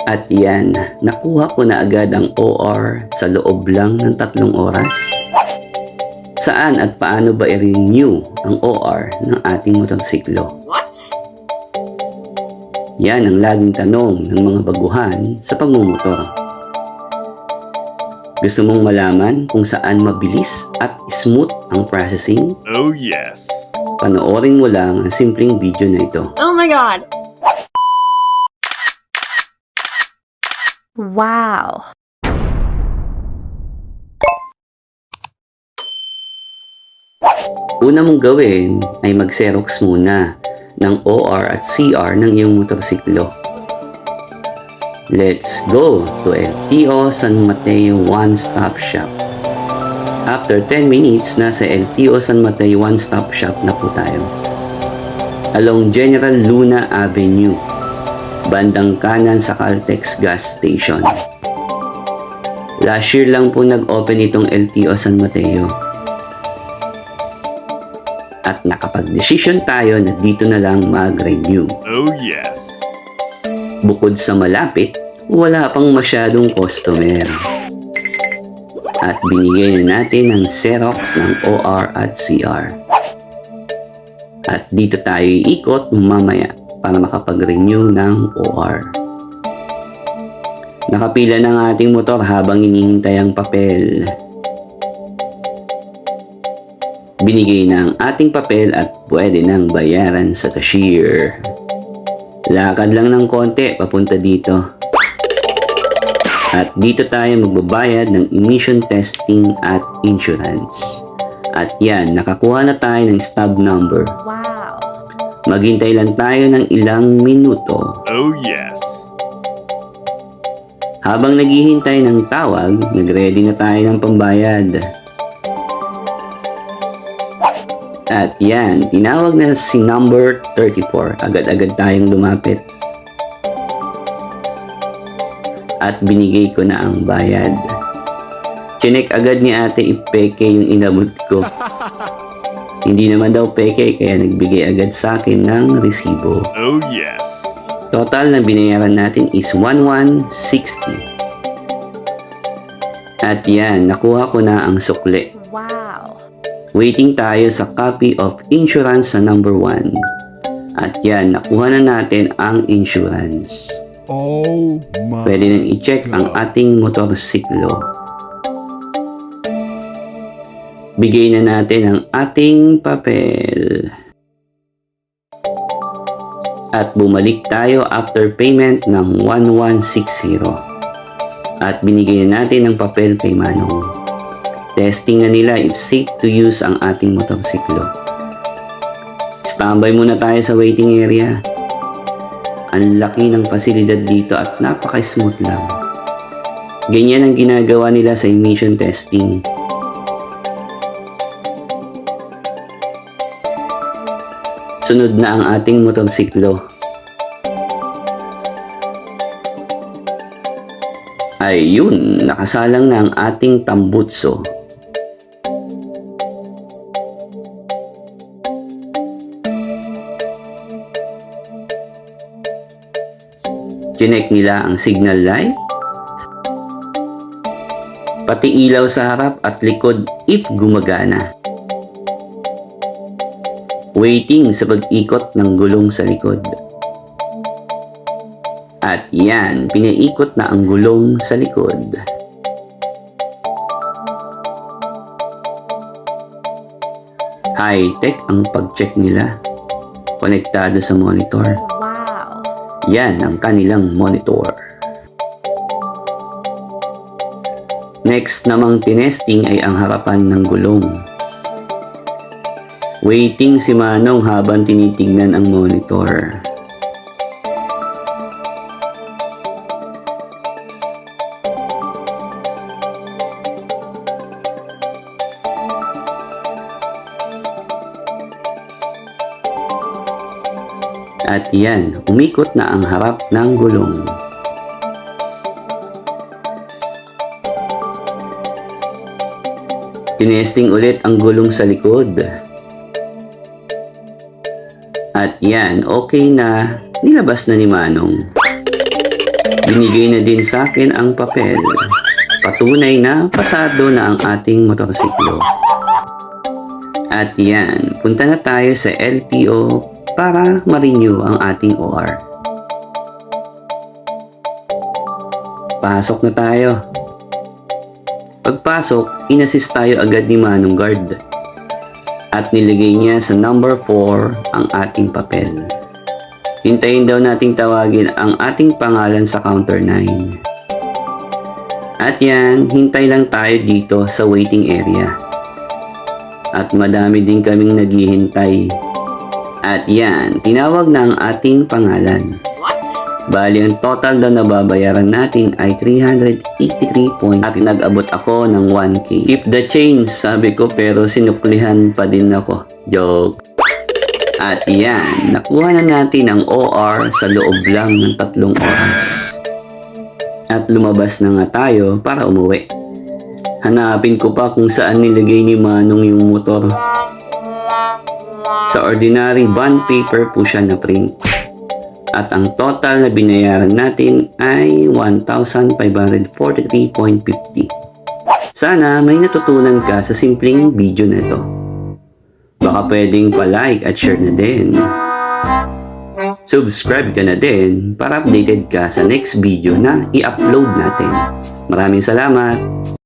At yan, nakuha ko na agad ang OR sa loob lang ng 3 oras. Saan at paano ba i-renew ang OR ng ating motorsiklo? What? Yan ang laging tanong ng mga baguhan sa pagmumotor. Gusto mong malaman kung saan mabilis at smooth ang processing? Oh yes. Panoorin mo lang ang simpleng video na ito. Oh my god. Wow. Una mong gawin ay mag-Xerox muna ng OR at CR ng iyong motorsiklo. Let's go to LTO San Mateo One Stop Shop. After 10 minutes, nasa LTO San Mateo One Stop Shop na po tayo. Along General Luna Avenue, bandang kanan sa Caltex Gas Station. Last year lang po nag-open itong LTO San Mateo. At nakapag-desisyon tayo na dito na lang mag-renew. Oh yes. Bukod sa malapit, wala pang masyadong customer. At binigay na natin ang Xerox ng OR at CR. At dito tayo iikot mamaya para makapag-renew ng OR. Nakapila ng ating motor habang hinihintay ang papel. Binigay na ang ating papel at pwede nang bayaran sa cashier. Lakad lang ng konti papunta dito. At dito tayo magbabayad ng emission testing at insurance. At yan, nakakuha na tayo ng stub number. Wow. Maghintay lang tayo ng ilang minuto. Oh yes. Habang naghihintay ng tawag, nagready na tayo ng pambayad. At yan, tinawag na si number 34. Agad-agad tayong lumapit. At binigay ko na ang bayad. Chinek agad ni ate ipeke yung inabot ko. Hindi naman daw peke kaya nagbigay agad sa akin ng resibo. Oh yes. Total na binayaran natin is 1160. At yan, nakuha ko na ang sukle. Wow. Waiting tayo sa copy of insurance sa number 1. At yan, nakuha na natin ang insurance. Oh my. Pwede nang i-check ang ating motorsiklo. Bigay na natin ang ating papel. At bumalik tayo after payment ng 1160. At binigay na natin ang papel kay Manong. Testing na nila if safe to use ang ating motorsiklo. Standby muna tayo sa waiting area. Ang laki ng pasilidad dito at napaka-smooth lang. Ganyan ang ginagawa nila sa emission testing. Sunod na ang ating motorsiklo. Ayun, nakasalang na ang ating tambutso. Chinek nila ang signal light, pati ilaw sa harap at likod if gumagana. Waiting sa pag-ikot ng gulong sa likod. At yan, pinaikot na ang gulong sa likod. High-tech ang pag-check nila. Konektado sa monitor. Wow. Yan ang kanilang monitor. Next namang tinesting ay ang harapan ng gulong. Waiting si Manong habang tinitignan ang monitor. At yan, umikot na ang harap ng gulong. Tinesting ulit ang gulong sa likod. At yan, okay na, nilabas na ni Manong. Binigay na din sa akin ang papel. Patunay na pasado na ang ating motorsiklo. At yan, punta na tayo sa LTO para ma-renew ang ating OR. Pasok na tayo. Pagpasok, inassist tayo agad ni Manong Guard. At nilagay niya sa number 4 ang ating papel. Hintayin daw nating tawagin ang ating pangalan sa counter 9. At yan, hintay lang tayo dito sa waiting area. At madami din kaming naghihintay. At yan, tinawag na ang ating pangalan. Bali, ang total daw na babayaran natin ay 383 points at nag-abot ako ng 1K. Keep the change, sabi ko, pero sinuklihan pa din ako. Joke. At yan, nakuha na natin ang OR sa loob lang ng 3 oras. At lumabas na nga tayo para umuwi. Hanapin ko pa kung saan nilagay ni Manong yung motor. Sa ordinary bond paper po siya na print. At ang total na binayaran natin ay 1,543.50. Sana may natutunan ka sa simpleng video na ito. Baka pwedeng pa-like at share na din. Subscribe ka na din para updated ka sa next video na i-upload natin. Maraming salamat!